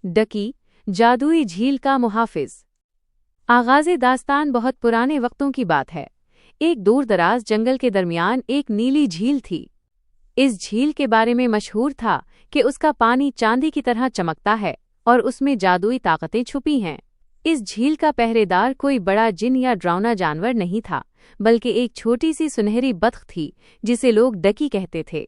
डकी, जादुई झील का मुहाफिज। आगाज़े दास्तान बहुत पुराने वक्तों की बात है। एक दूर दराज जंगल के दरमियान एक नीली झील थी। इस झील के बारे में मशहूर था कि उसका पानी चांदी की तरह चमकता है और उसमें जादुई ताकतें छुपी हैं। इस झील का पहरेदार कोई बड़ा जिन या डरावना जानवर नहीं था, बल्कि एक छोटी सी सुनहरी बतख थी जिसे लोग डकी कहते थे।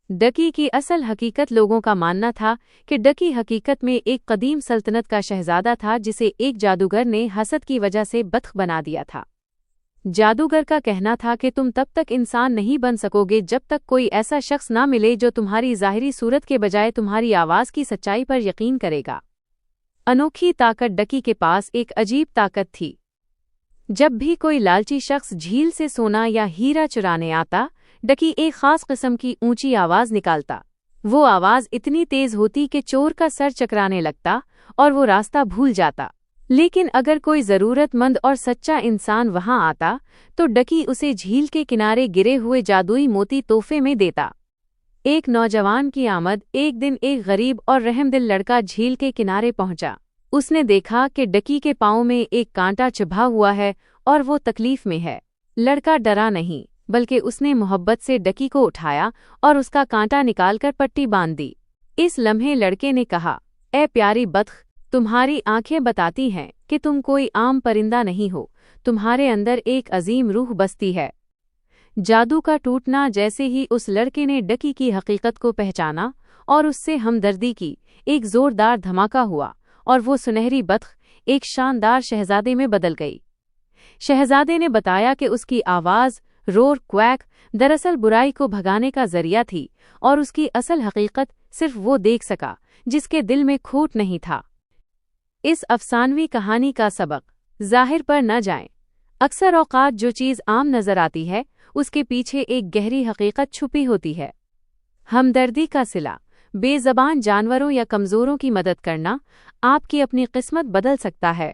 डकी की असल हकीकत लोगों का मानना था कि डकी हकीकत में एक कदीम सल्तनत का शहजादा था जिसे एक जादूगर ने हसद की वजह से बतख बना दिया था। जादूगर का कहना था कि तुम तब तक इंसान नहीं बन सकोगे जब तक कोई ऐसा शख्स ना मिले जो तुम्हारी ज़ाहिरी सूरत के बजाय तुम्हारी आवाज़ की सच्चाई पर यकीन करेगा। अनोखी ताकत। डकी के पास एक अजीब ताकत थी। जब भी कोई लालची शख्स झील से सोना या हीरा चुराने आता, डकी एक खास किस्म की ऊंची आवाज निकालता। वो आवाज इतनी तेज होती कि चोर का सर चकराने लगता और वो रास्ता भूल जाता। लेकिन अगर कोई जरूरतमंद और सच्चा इंसान वहां आता तो डकी उसे झील के किनारे गिरे हुए जादुई मोती तोहफे में देता। एक नौजवान की आमद। एक दिन एक गरीब और रहमदिल लड़का झील के किनारे पहुंचा। उसने देखा कि डकी के पांव में एक कांटा चुभा हुआ है और वो तकलीफ में है। लड़का डरा नहीं, बल्कि उसने मोहब्बत से डकी को उठाया और उसका कांटा निकालकर पट्टी बांध दी। इस लम्हे लड़के ने कहा, ए प्यारी बतख, तुम्हारी आंखें बताती हैं कि तुम कोई आम परिंदा नहीं हो, तुम्हारे अंदर एक अजीम रूह बसती है। जादू का टूटना। जैसे ही उस लड़के ने डकी की हकीकत को पहचाना और उससे हमदर्दी की, एक जोरदार धमाका हुआ और वो सुनहरी बतख एक शानदार शहजादे में बदल गई। शहजादे ने बताया कि उसकी आवाज़ रोर क्वैक दरअसल बुराई को भगाने का जरिया थी और उसकी असल हकीकत सिर्फ वो देख सका जिसके दिल में खोट नहीं था। इस अफसानवी कहानी का सबक। जाहिर पर न जाएं। अक्सर औकात जो चीज़ आम नजर आती है उसके पीछे एक गहरी हकीकत छुपी होती है। हमदर्दी का सिला। बेज़बान जानवरों या कमज़ोरों की मदद करना आपकी अपनी किस्मत बदल सकता है।